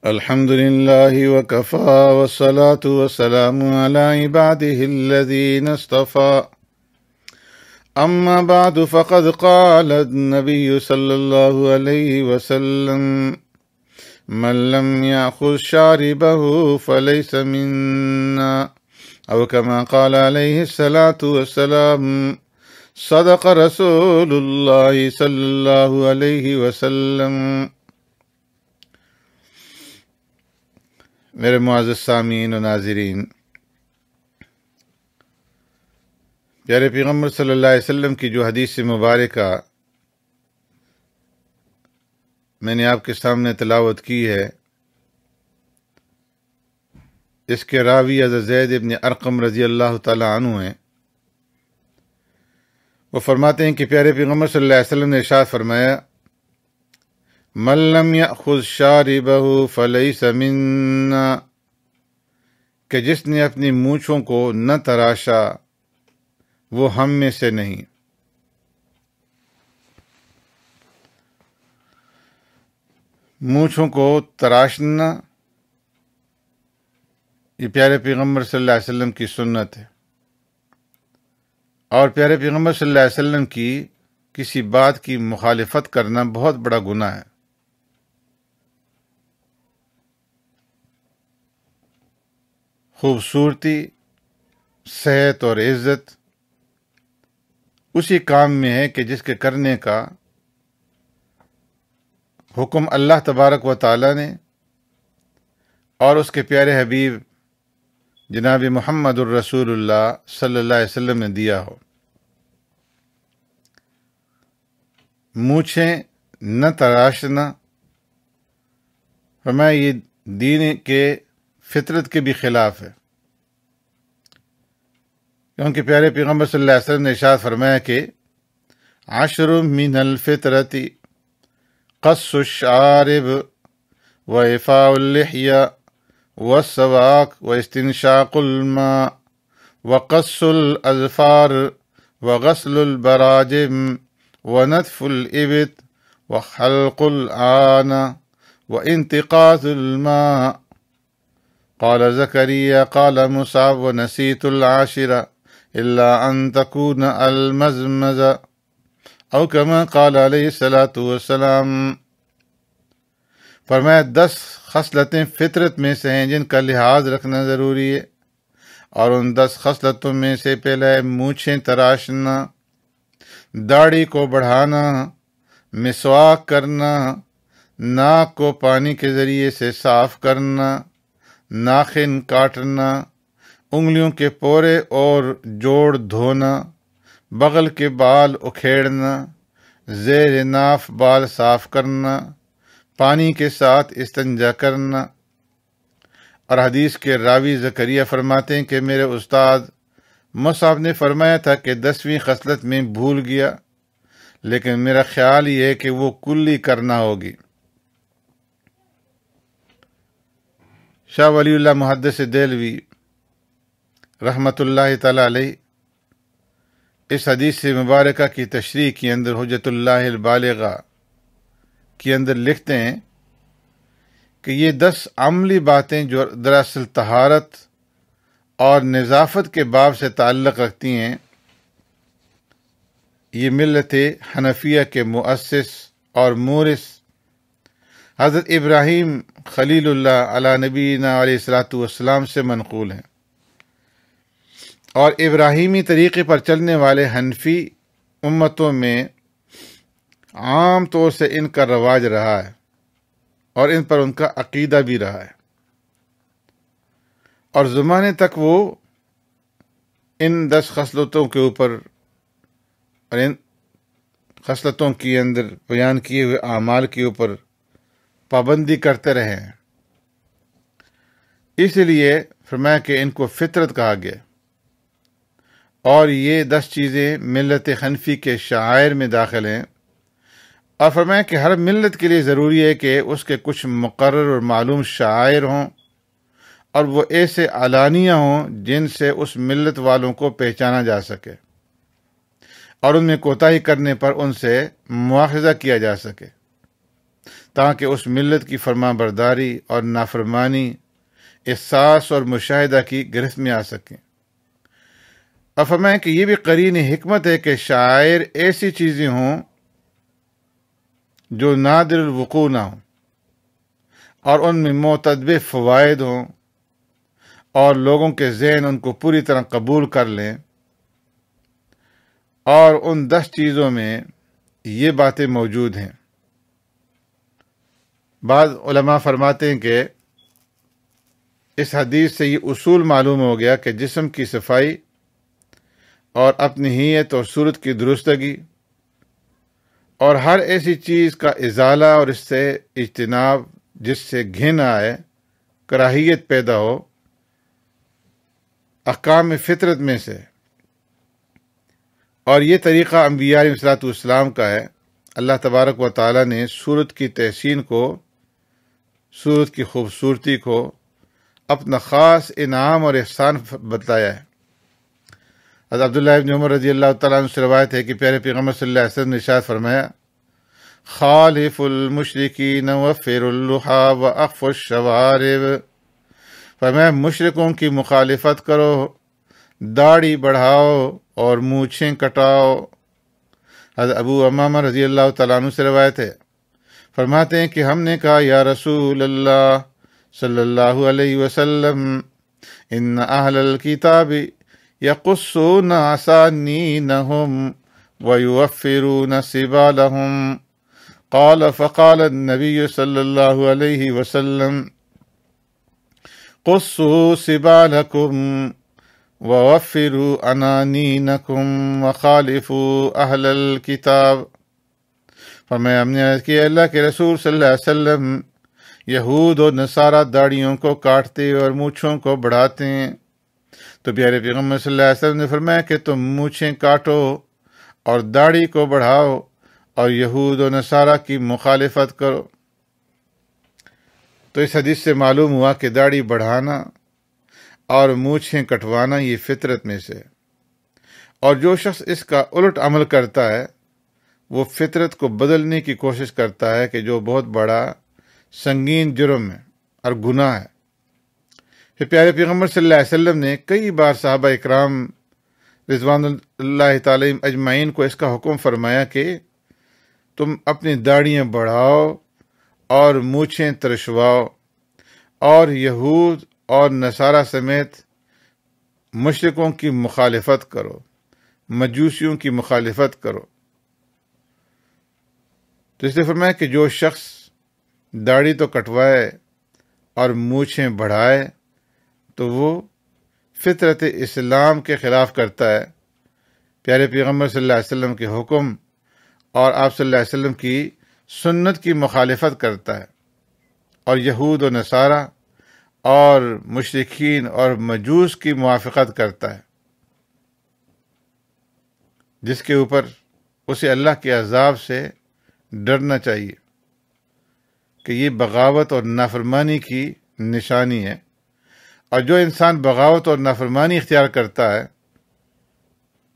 الحمد لله وكفى والصلاة والسلام على عباده الذين اصطفى أما بعد فقد قال النبي صلى الله عليه وسلم من لم يأخذ شاربه فليس منا أو كما قال عليه الصلاة والسلام صدق رسول الله صلى الله عليه وسلم۔ میرے معزز سامعین و ناظرین، پیارے پیغمبر صلی اللہ علیہ وسلم کی جو حدیث مبارکہ میں نے آپ کے سامنے تلاوت کی ہے، اس کے راوی حضرت زید ابن ارقم رضی اللہ تعالی عنہ ہیں۔ وہ فرماتے ہیں کہ پیارے پیغمبر صلی اللہ علیہ وسلم نے ارشاد فرمایا، من لم یأخذ شاربہ فلیس منا، کہ جس نے اپنی مونچھوں کو نہ تراشا وہ ہم میں سے نہیں۔ مونچھوں کو تراشنا یہ پیارے پیغمبر صلی اللہ علیہ وسلم کی سنت ہے، اور پیارے پیغمبر صلی اللہ علیہ وسلم کی کسی بات کی مخالفت کرنا بہت بڑا گناہ ہے۔ خوبصورتی، صحت اور عزت اسی کام میں ہے کہ جس کے کرنے کا حکم اللہ تبارک و تعالی نے اور اس کے پیارے حبیب جناب محمد الرسول اللہ صلی اللہ علیہ وسلم نے دیا ہو۔ مونچھیں نہ تراشنا، فرمایا یہ دین کے فطرت کے بھی خلاف ہے، کیونکہ پیارے پیغمبر صلی اللہ علیہ وسلم نے ارشاد فرمایا کہ عشر من الفطرت قص الشارب وإفاء اللحیہ والسواک واستنشاق الماء وقص الأظفار وغسل البراجم ونتف الإبط وحلق العانة وانتقاض الماء۔ قال زكريا قال مصعب ونسيت العاشرة إلا أن تكون المزمزة أو كما قال عليه الصلاة والسلام۔ فرمایا 10 خصلتیں فطرت میں سے ہیں جن کا لحاظ رکھنا ضروری ہے، اور ان 10 خصلتوں میں سے پہلا ہے مونچھیں تراشنا، داڑھی کو بڑھانا، مسواک کرنا، ناک کو پانی کے ذریعے سے صاف کرنا، ناخن کاٹنا، انگلیوں کے پورے اور جوڑ دھونا، بغل کے بال اکھیڑنا، زیر ناف بال صاف کرنا، پانی کے ساتھ استنجا کرنا۔ اور حدیث کے راوی زکریا فرماتے ہیں کہ میرے استاد مصعب نے فرمایا تھا کہ 10ویں خصلت میں بھول گیا، لیکن میرا خیال یہ ہے کہ وہ کلی کرنا ہوگی۔ شاہ ولی اللہ محدث دہلوی رحمۃ اللہ تعالی علیہ اس حدیث مبارکہ کی تشریح کے اندر حجت اللہ البالغہ کے اندر لکھتے ہیں کہ یہ 10 عملی باتیں جو دراصل طہارت اور نظافت کے باب سے تعلق رکھتی ہیں، یہ ملت حنفیہ کے مؤسس اور مورث حضرت ابراہیم خلیل اللہ علی نبینا علیہ الصلاۃ والسلام سے منقول ہیں، اور ابراہیمی طریقے پر چلنے والے حنفی امتوں میں عام طور سے ان کا رواج رہا ہے، اور ان پر ان کا عقیدہ بھی رہا ہے، اور زمانے تک وہ ان 10 خصلتوں کے اوپر اور ان خصلتوں کے اندر بیان کیے ہوئے اعمال کے اوپر پابندی کرتے رہے ہیں۔ اس لیے فرمایا کہ ان کو فطرت کہا گیا، اور یہ 10 چیزیں ملت حنفی کے شعائر میں داخل ہیں، اور فرمایا کہ ہر ملت کے لیے ضروری ہے کہ اس کے کچھ مقرر اور معلوم شعائر ہوں، اور وہ ایسے علانیہ ہوں جن سے اس ملت والوں کو پہچانا جا سکے، اور ان میں کوتاہی کرنے پر ان سے مواخذہ کیا جا سکے، تاکہ اس ملت کی فرما برداری اور نافرمانی احساس اور مشاہدہ کی گرفت میں آ سکیں۔ اور فرمائیں کہ یہ بھی قرین حکمت ہے کہ شاعر ایسی چیزیں ہوں جو نادر الوقوع نہ ہوں اور ان میں معتدب فوائد ہوں اور لوگوں کے ذہن ان کو پوری طرح قبول کر لیں، اور ان 10 چیزوں میں یہ باتیں موجود ہیں۔ بعض علماء فرماتے ہیں کہ اس حدیث سے یہ اصول معلوم ہو گیا کہ جسم کی صفائی اور اپنی ہیئت اور صورت کی درستگی اور ہر ایسی چیز کا ازالہ اور اس سے اجتناب جس سے گھن آئے، کراہیت پیدا ہو، احکام فطرت میں سے، اور یہ طریقہ انبیاء علیہ الصلوۃ والسلام کا ہے۔ اللہ تبارک و تعالیٰ نے صورت کی تحسین کو، صورت کی خوبصورتی کو اپنا خاص انعام اور احسان بتلایا ہے۔ حضرت عبداللہ ابن عمر رضی اللہ تعالیٰ عنہ سے روایت ہے کہ پیارے پیغمبر صلی اللہ علیہ وسلم نے ارشاد فرمایا، خالف المشرکین وفر اللحى واخف الشوارب، فرمایا مشرکوں کی مخالفت کرو، داڑھی بڑھاؤ اور مونچھیں کٹاؤ۔ حضرت ابو امامہ رضی اللہ تعالیٰ عنہ سے روایت ہے، فرماتے ہیں کہ ہم نے کہا یا رسول اللہ صلی اللہ علیہ وسلم، ان اہل الکتاب یقصون اسانینہم ویوفرون سبالہم، قال فقال النبی صلی اللہ علیہ وسلم، قصوا سبالکم ووفروا انانینکم وخالفوا اہل الکتاب۔ فرمایا ہم نے عرض کیا اللہ کے رسول صلی اللہ علیہ وسلم، یہود اور نصارہ داڑھیوں کو کاٹتے اور مونچھوں کو بڑھاتے ہیں، تو پیارے پیغمبر صلی اللہ علیہ وسلم نے فرمایا کہ تم مونچھیں کاٹو اور داڑھی کو بڑھاؤ اور یہود و نصارہ کی مخالفت کرو۔ تو اس حدیث سے معلوم ہوا کہ داڑھی بڑھانا اور مونچھیں کٹوانا یہ فطرت میں سے، اور جو شخص اس کا الٹ عمل کرتا ہے وہ فطرت کو بدلنے کی کوشش کرتا ہے، کہ جو بہت بڑا سنگین جرم ہے اور گناہ ہے۔ پھر پیارے پیغمبر صلی اللہ علیہ وسلم نے کئی بار صحابہ اکرام رضوان اللہ تعالی اجمعین کو اس کا حکم فرمایا کہ تم اپنی داڑھیاں بڑھاؤ اور مونچھیں ترشواؤ، اور یہود اور نصارہ سمیت مشرکوں کی مخالفت کرو، مجوسیوں کی مخالفت کرو۔ تو اس نے فرمایا کہ جو شخص داڑھی تو کٹوائے اور مونچھیں بڑھائے تو وہ فطرت اسلام کے خلاف کرتا ہے، پیارے پیغمبر صلی اللہ علیہ وسلم کے حکم اور آپ صلی اللہ علیہ وسلم کی سنت کی مخالفت کرتا ہے، اور یہود و نصارہ اور مشرکین اور مجوس کی موافقت کرتا ہے، جس کے اوپر اسے اللہ کے عذاب سے ڈرنا چاہیے کہ یہ بغاوت اور نافرمانی کی نشانی ہے۔ اور جو انسان بغاوت اور نافرمانی اختیار کرتا ہے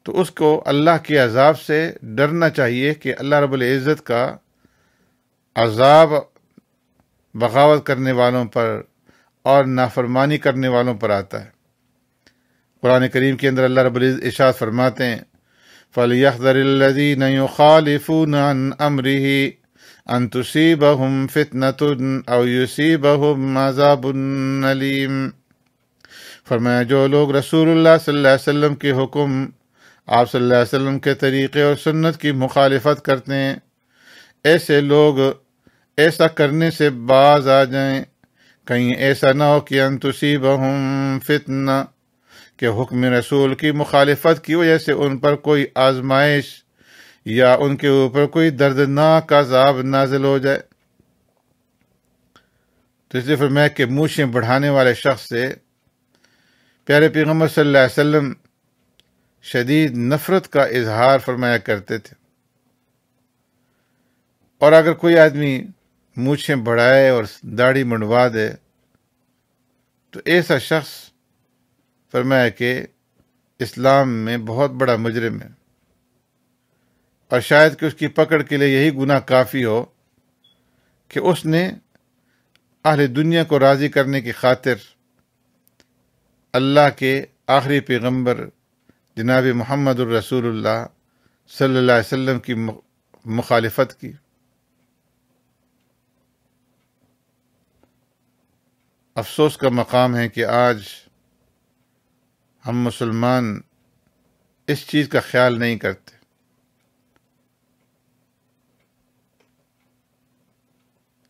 تو اس کو اللہ کے عذاب سے ڈرنا چاہیے کہ اللہ رب العزت کا عذاب بغاوت کرنے والوں پر اور نافرمانی کرنے والوں پر آتا ہے۔ قرآن کریم کے اندر اللہ رب العزت ارشاد فرماتے ہیں، فَلْيَحْذَرِ الَّذِينَ يُخَالِفُونَ عَنْ أَمْرِهِ أَن تُصِيبَهُمْ فِتْنَةٌ أَوْ يُصِيبَهُمْ عَذَابٌ أَلِيمٌ۔ فرمایا جو لوگ رسول اللہ صلی اللہ علیہ وسلم کے حکم، آپ صلی اللہ علیہ وسلم کے طریقے اور سنت کی مخالفت کرتے ہیں، ایسے لوگ ایسا کرنے سے باز آ جائیں، کہیں ایسا نہ ہو کہ ان تصیبہم فتنہ، کہ حکم رسول کی مخالفت کی وجہ سے ان پر کوئی آزمائش یا ان کے اوپر کوئی دردناک عذاب نازل ہو جائے۔ تو اس لیے فرمایا کہ مونچھیں بڑھانے والے شخص سے پیارے پیغمبر صلی اللہ علیہ وسلم شدید نفرت کا اظہار فرمایا کرتے تھے، اور اگر کوئی آدمی مونچھیں بڑھائے اور داڑھی منڈوا دے تو ایسا شخص فرمایا کہ اسلام میں بہت بڑا مجرم ہے، اور شاید کہ اس کی پکڑ کے لیے یہی گناہ کافی ہو کہ اس نے اہل دنیا کو راضی کرنے کی خاطر اللہ کے آخری پیغمبر جناب محمد الرسول اللہ صلی اللہ علیہ وسلم کی مخالفت کی۔ افسوس کا مقام ہے کہ آج ہم مسلمان اس چیز کا خیال نہیں کرتے۔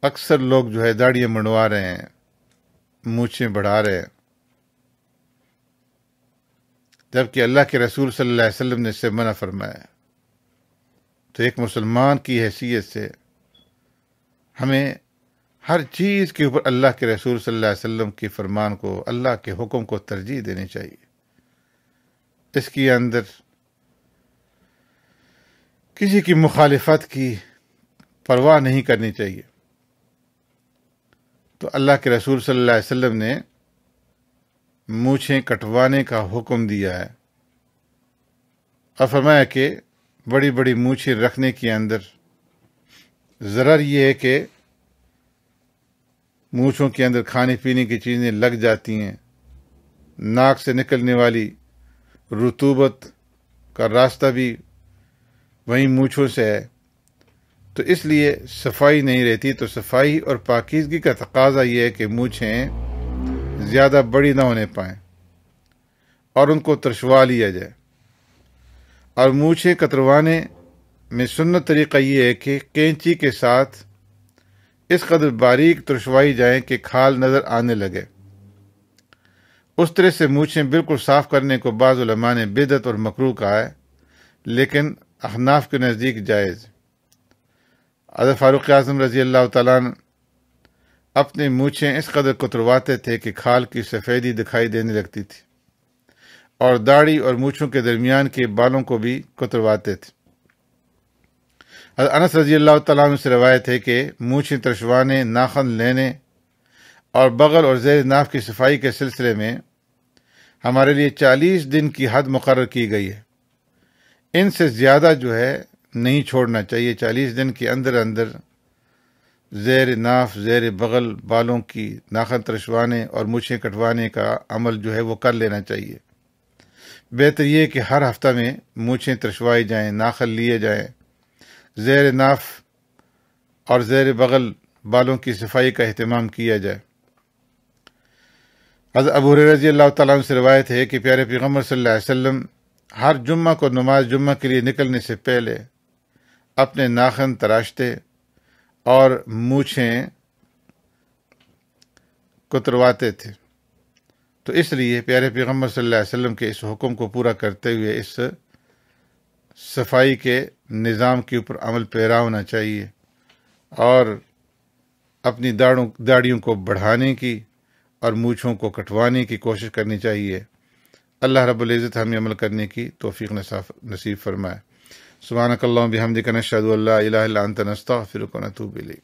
اکثر لوگ جو ہے داڑیاں منڈوا رہے ہیں، مونچھیں بڑھا رہے ہیں، جبکہ اللہ کے رسول صلی اللہ علیہ وسلم نے اس سے منع فرمایا ہے۔ تو ایک مسلمان کی حیثیت سے ہمیں ہر چیز کے اوپر اللہ کے رسول صلی اللہ علیہ وسلم کی فرمان کو، اللہ کے حکم کو ترجیح دینی چاہیے۔ اس کے اندر کسی کی مخالفت کی پرواہ نہیں کرنی چاہیے۔ تو اللہ کے رسول صلی اللہ علیہ وسلم نے مونچھیں کٹوانے کا حکم دیا ہے، اور فرمایا کہ بڑی بڑی مونچھیں رکھنے کے اندر ضرر یہ ہے کہ مونچھوں کے اندر کھانے پینے کی چیزیں لگ جاتی ہیں، ناک سے نکلنے والی رطوبت کا راستہ بھی وہیں مونچھوں سے ہے، تو اس لیے صفائی نہیں رہتی۔ تو صفائی اور پاکیزگی کا تقاضا یہ ہے کہ مونچھیں زیادہ بڑی نہ ہونے پائیں اور ان کو ترشوا لیا جائے۔ اور مونچھیں کتروانے میں سنت طریقہ یہ ہے کہ کینچی کے ساتھ اس قدر باریک ترشوائی جائیں کہ کھال نظر آنے لگے۔ اس طرح سے مونچھیں بالکل صاف کرنے کو بعض علماء نے بدعت اور مکروہ کہا ہے، لیکن احناف کے نزدیک جائز۔ حضرت فاروق اعظم رضی اللہ تعالیٰ عنہ اپنے مونچھیں اس قدر کترواتے تھے کہ کھال کی سفیدی دکھائی دینے لگتی تھی، اور داڑھی اور مونچھوں کے درمیان کے بالوں کو بھی کترواتے تھے۔ حضرت انس رضی اللہ تعالیٰ عنہ سے روایت ہے کہ مونچھیں ترشوانے، ناخن لینے اور بغل اور زیر ناف کی صفائی کے سلسلے میں ہمارے لیے 40 دن کی حد مقرر کی گئی ہے۔ ان سے زیادہ جو ہے نہیں چھوڑنا چاہیے۔ 40 دن کے اندر اندر زیر ناف، زیر بغل بالوں کی ناخن ترشوانے اور مونچھیں کٹوانے کا عمل جو ہے وہ کر لینا چاہیے۔ بہتر یہ کہ ہر ہفتہ میں مونچھیں ترشوائی جائیں، ناخن لیے جائیں، زیر ناف اور زیر بغل بالوں کی صفائی کا اہتمام کیا جائے۔ حضرت ابو ہریرہ رضی اللہ تعالیٰ عنہ سے روایت ہے کہ پیارے پیغمبر صلی اللہ علیہ وسلم ہر جمعہ کو نماز جمعہ کے لیے نکلنے سے پہلے اپنے ناخن تراشتے اور مونچھیں کترواتے تھے۔ تو اس لیے پیارے پیغمبر صلی اللہ علیہ وسلم کے اس حکم کو پورا کرتے ہوئے اس صفائی کے نظام کے اوپر عمل پیرا ہونا چاہیے، اور اپنی داڑھیوں کو بڑھانے کی اور مونچھوں کو کٹوانے کی کوشش کرنی چاہیے۔ اللہ رب العزت ہمیں عمل کرنے کی توفیق نصیب فرمائے۔ سبحانک اللہم بحمدک نشہد ان لا الہ الا انت نستغفرک ونتوب الیک۔